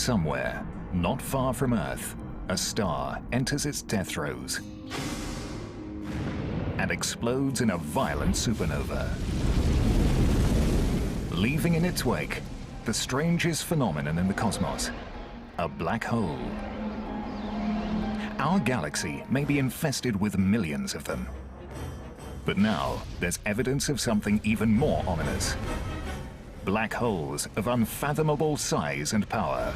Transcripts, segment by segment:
Somewhere, not far from Earth, a star enters its death throes and explodes in a violent supernova, leaving in its wake the strangest phenomenon in the cosmos, a black hole. Our galaxy may be infested with millions of them. But now, there's evidence of something even more ominous. Black holes of unfathomable size and power.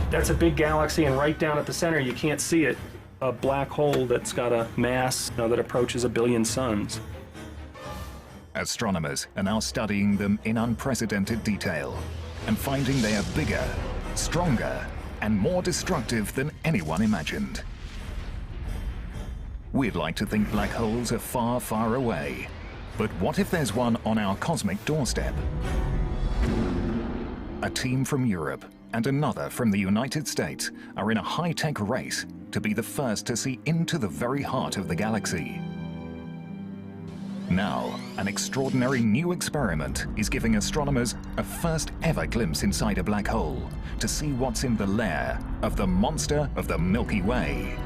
That's a big galaxy, and right down at the center, you can't see it, a black hole that's got a mass that approaches 1 billion suns. Astronomers are now studying them in unprecedented detail and finding they are bigger, stronger, and more destructive than anyone imagined. We'd like to think black holes are far, far away. But what if there's one on our cosmic doorstep? A team from Europe and another from the United States are in a high-tech race to be the first to see into the very heart of the galaxy. Now, an extraordinary new experiment is giving astronomers a first-ever glimpse inside a black hole to see what's in the lair of the monster of the Milky Way.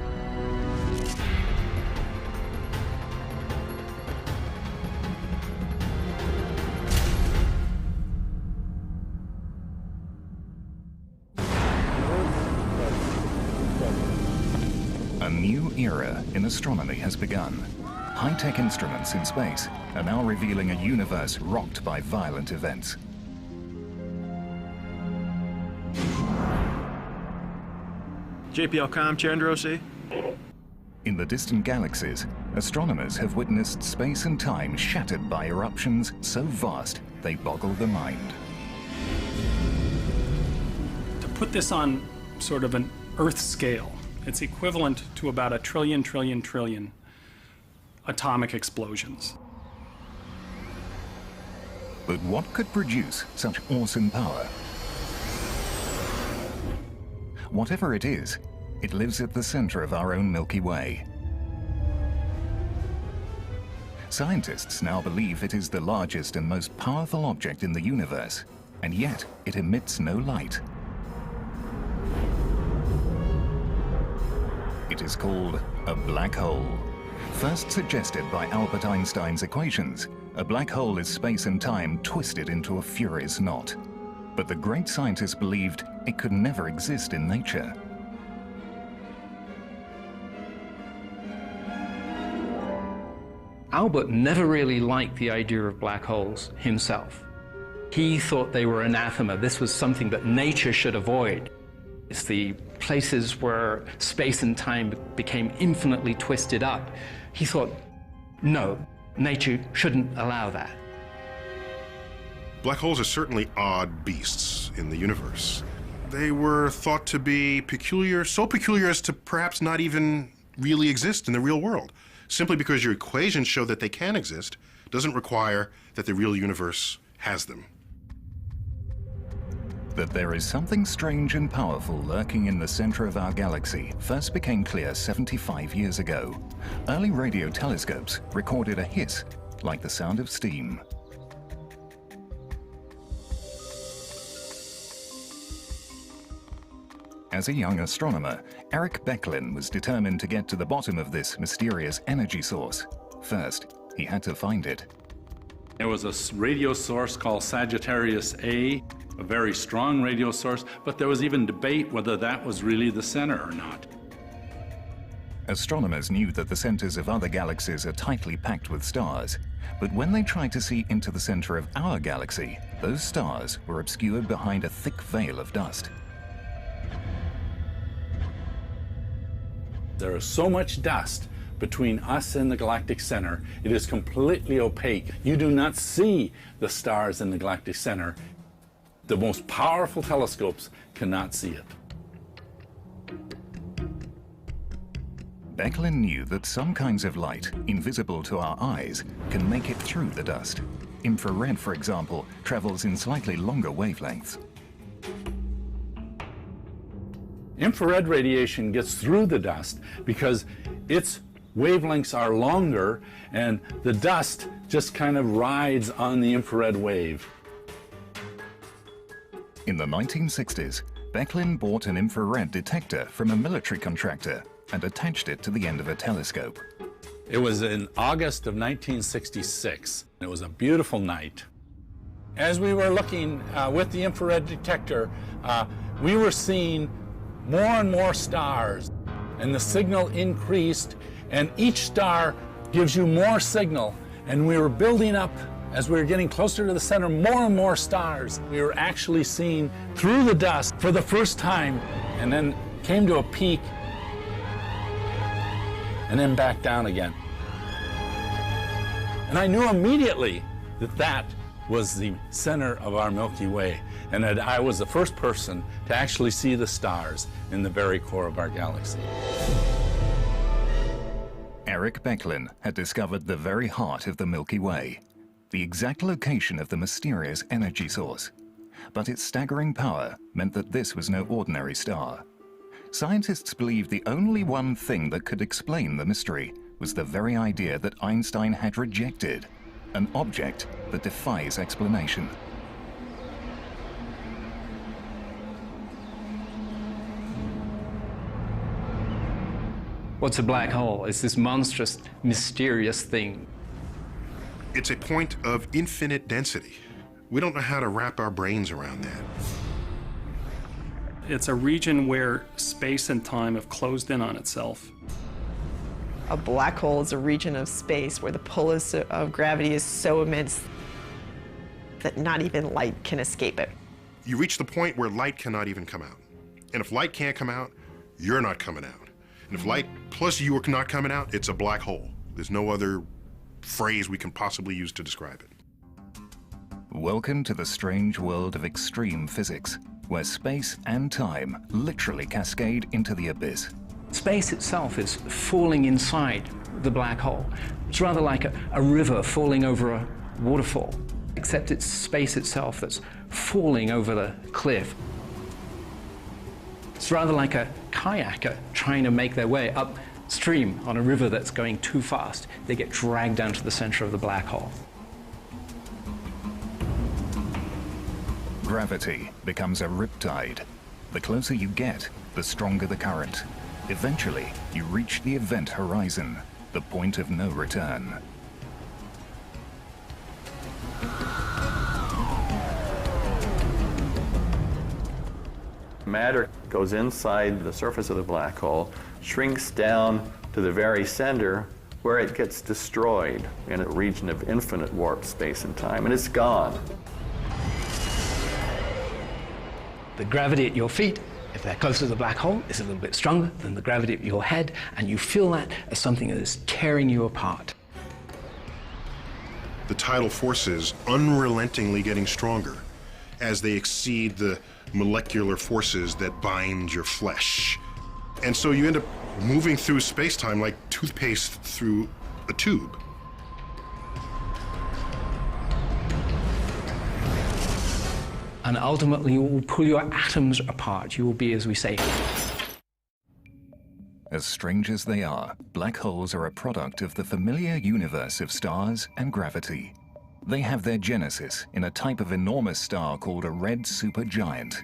A new era in astronomy has begun. High-tech instruments in space are now revealing a universe rocked by violent events. JPL Com, Chandrosi. In the distant galaxies, astronomers have witnessed space and time shattered by eruptions so vast they boggle the mind. To put this on sort of an Earth scale, it's equivalent to about 1 trillion atomic explosions. But what could produce such awesome power? Whatever it is, it lives at the center of our own Milky Way. Scientists now believe it is the largest and most powerful object in the universe, and yet it emits no light. It is called a black hole. First suggested by Albert Einstein's equations, a black hole is space and time twisted into a furious knot. But the great scientist believed it could never exist in nature. Albert never really liked the idea of black holes himself. He thought they were anathema. This was something that nature should avoid. It's the places where space and time became infinitely twisted up. He thought, no, nature shouldn't allow that. Black holes are certainly odd beasts in the universe. They were thought to be peculiar, so peculiar as to perhaps not even really exist in the real world. Simply because your equations show that they can exist doesn't require that the real universe has them. That there is something strange and powerful lurking in the center of our galaxy first became clear 75 years ago. Early radio telescopes recorded a hiss like the sound of steam. As a young astronomer, Eric Becklin was determined to get to the bottom of this mysterious energy source. First, he had to find it. There was a radio source called Sagittarius A, a very strong radio source, but there was even debate whether that was really the center or not. Astronomers knew that the centers of other galaxies are tightly packed with stars, but when they tried to see into the center of our galaxy, those stars were obscured behind a thick veil of dust. There is so much dust between us and the galactic center, it is completely opaque. You do not see the stars in the galactic center. The most powerful telescopes cannot see it. Becklin knew that some kinds of light, invisible to our eyes, can make it through the dust. Infrared, for example, travels in slightly longer wavelengths. Infrared radiation gets through the dust because its wavelengths are longer and the dust just kind of rides on the infrared wave. In the 1960s, Becklin bought an infrared detector from a military contractor and attached it to the end of a telescope. It was in August of 1966. It was a beautiful night. As we were looking with the infrared detector, we were seeing more and more stars, and the signal increased, and each star gives you more signal, and we were building up. As we were getting closer to the center, more and more stars. We were actually seeing through the dust for the first time, and then came to a peak, and then back down again. And I knew immediately that that was the center of our Milky Way, and that I was the first person to actually see the stars in the very core of our galaxy. Eric Becklin had discovered the very heart of the Milky Way, the exact location of the mysterious energy source. But its staggering power meant that this was no ordinary star. Scientists believed the only one thing that could explain the mystery was the very idea that Einstein had rejected, an object that defies explanation. What's a black hole? It's this monstrous, mysterious thing. It's a point of infinite density. We don't know how to wrap our brains around that. It's a region where space and time have closed in on itself. A black hole is a region of space where the pull of gravity is so immense that not even light can escape it. You reach the point where light cannot even come out. And if light can't come out, you're not coming out. And if light plus you are not coming out, it's a black hole. There's no other phrase we can possibly use to describe it. Welcome to the strange world of extreme physics, where space and time literally cascade into the abyss. Space itself is falling inside the black hole. It's rather like a river falling over a waterfall, except it's space itself that's falling over the cliff. It's rather like a kayaker trying to make their way upstream on a river that's going too fast. They get dragged down to the center of the black hole. Gravity becomes a riptide. The closer you get, the stronger the current. Eventually, you reach the event horizon, the point of no return. Matter goes inside the surface of the black hole, shrinks down to the very center, where it gets destroyed in a region of infinite warp space and time, and it's gone. The gravity at your feet, if they're close to the black hole, is a little bit stronger than the gravity at your head, and you feel that as something that is tearing you apart. The tidal forces unrelentingly getting stronger as they exceed the molecular forces that bind your flesh. And so you end up moving through space-time like toothpaste through a tube. And ultimately, you will pull your atoms apart. You will be, as we say. As strange as they are, black holes are a product of the familiar universe of stars and gravity. They have their genesis in a type of enormous star called a red supergiant.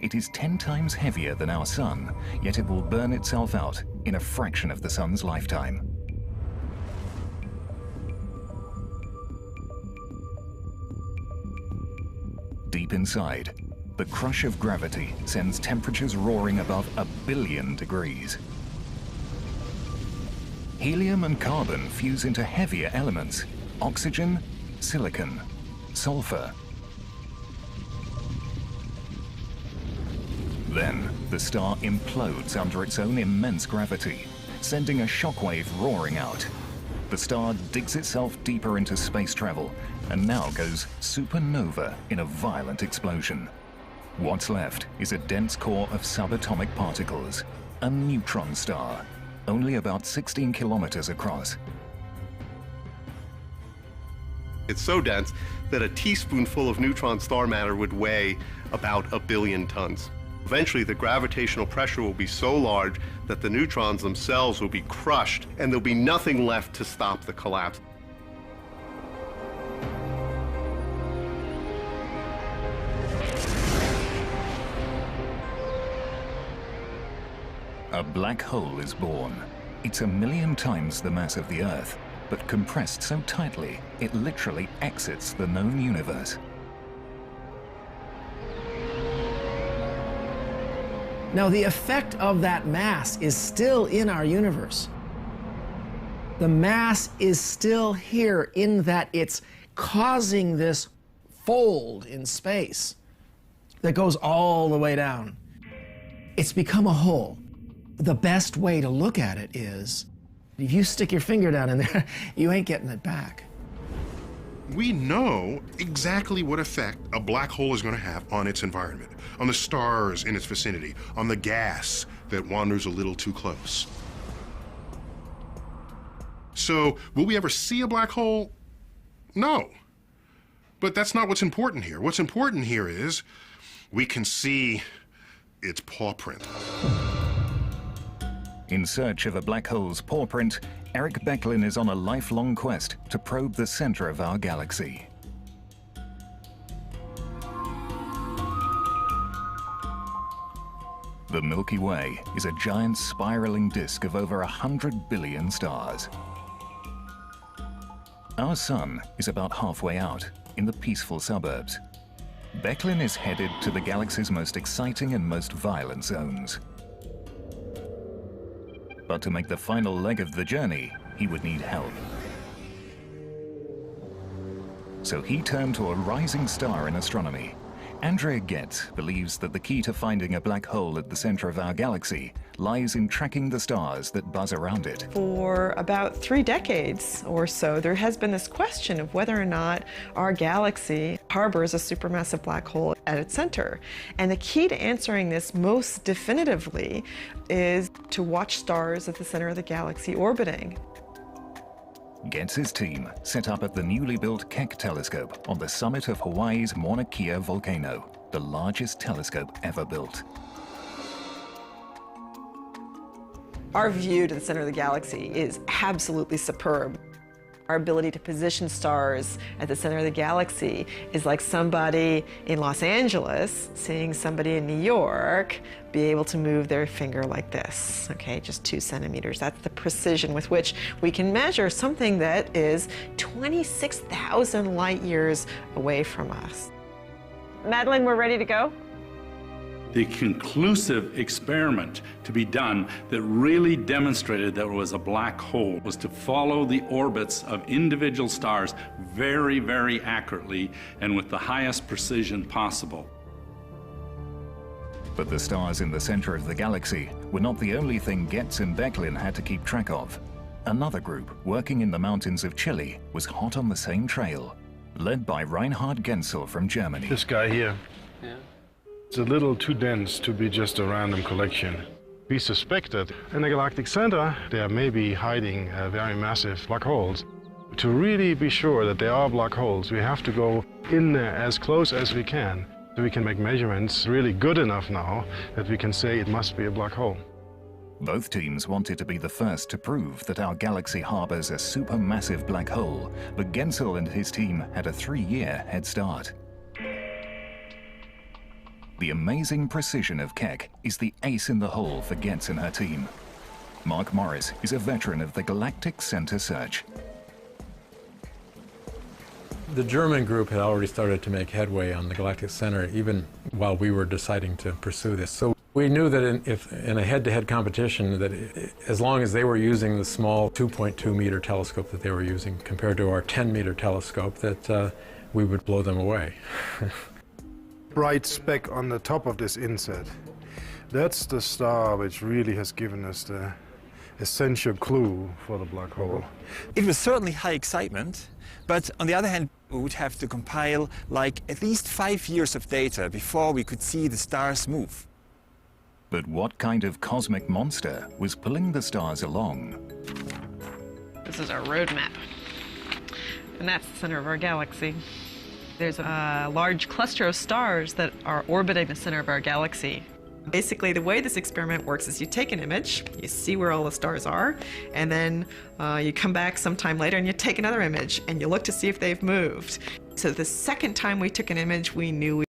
It is 10 times heavier than our sun, yet it will burn itself out in a fraction of the sun's lifetime. Deep inside, the crush of gravity sends temperatures roaring above 1 billion degrees. Helium and carbon fuse into heavier elements: oxygen, silicon, sulfur. Then, the star implodes under its own immense gravity, sending a shockwave roaring out. The star digs itself deeper into space travel and now goes supernova in a violent explosion. What's left is a dense core of subatomic particles, a neutron star, only about 16 kilometers across. It's so dense that a teaspoonful of neutron star matter would weigh about 1 billion tons. Eventually, the gravitational pressure will be so large that the neutrons themselves will be crushed, and there'll be nothing left to stop the collapse. A black hole is born. It's 1 million times the mass of the Earth, but compressed so tightly, it literally exits the known universe. Now, the effect of that mass is still in our universe. The mass is still here in that it's causing this fold in space that goes all the way down. It's become a hole. The best way to look at it is, if you stick your finger down in there, you ain't getting it back. We know exactly what effect a black hole is going to have on its environment, on the stars in its vicinity, on the gas that wanders a little too close. So, will we ever see a black hole? No. But that's not what's important here. What's important here is we can see its paw print. In search of a black hole's paw print, Eric Becklin is on a lifelong quest to probe the center of our galaxy. The Milky Way is a giant spiraling disk of over 100 billion stars. Our sun is about halfway out, in the peaceful suburbs. Becklin is headed to the galaxy's most exciting and most violent zones. But to make the final leg of the journey, he would need help. So he turned to a rising star in astronomy. Andrea Getz believes that the key to finding a black hole at the center of our galaxy lies in tracking the stars that buzz around it. For about 3 decades or so, there has been this question of whether or not our galaxy harbors a supermassive black hole at its center. And the key to answering this most definitively is to watch stars at the center of the galaxy orbiting. Getz's team set up at the newly built Keck telescope on the summit of Hawaii's Mauna Kea volcano, the largest telescope ever built. Our view to the center of the galaxy is absolutely superb. Our ability to position stars at the center of the galaxy is like somebody in Los Angeles seeing somebody in New York be able to move their finger like this, okay, just 2 centimeters. That's the precision with which we can measure something that is 26,000 light years away from us. Madeline, we're ready to go? The conclusive experiment to be done that really demonstrated that it was a black hole was to follow the orbits of individual stars very, very accurately and with the highest precision possible. But the stars in the center of the galaxy were not the only thing Getz and Becklin had to keep track of. Another group, working in the mountains of Chile, was hot on the same trail, led by Reinhard Genzel from Germany. This guy here. Yeah. It's a little too dense to be just a random collection. We suspect that in the galactic center, there may be hiding very massive black holes. To really be sure that there are black holes, we have to go in there as close as we can, so we can make measurements really good enough now that we can say it must be a black hole. Both teams wanted to be the first to prove that our galaxy harbors a supermassive black hole, but Genzel and his team had a 3-year head start. The amazing precision of Keck is the ace in the hole for Getz and her team. Mark Morris is a veteran of the Galactic Center search. The German group had already started to make headway on the Galactic Center even while we were deciding to pursue this. So we knew that in a head-to-head competition that as long as they were using the small 2.2 meter telescope that they were using compared to our 10 meter telescope, that we would blow them away. Bright speck on the top of this inset. That's the star which really has given us the essential clue for the black hole. It was certainly high excitement, but on the other hand, we would have to compile like at least 5 years of data before we could see the stars move. But what kind of cosmic monster was pulling the stars along? This is our roadmap, and that's the center of our galaxy. There's a large cluster of stars that are orbiting the center of our galaxy. Basically, the way this experiment works is you take an image, you see where all the stars are, and then you come back sometime later and you take another image and you look to see if they've moved. So the second time we took an image, we knew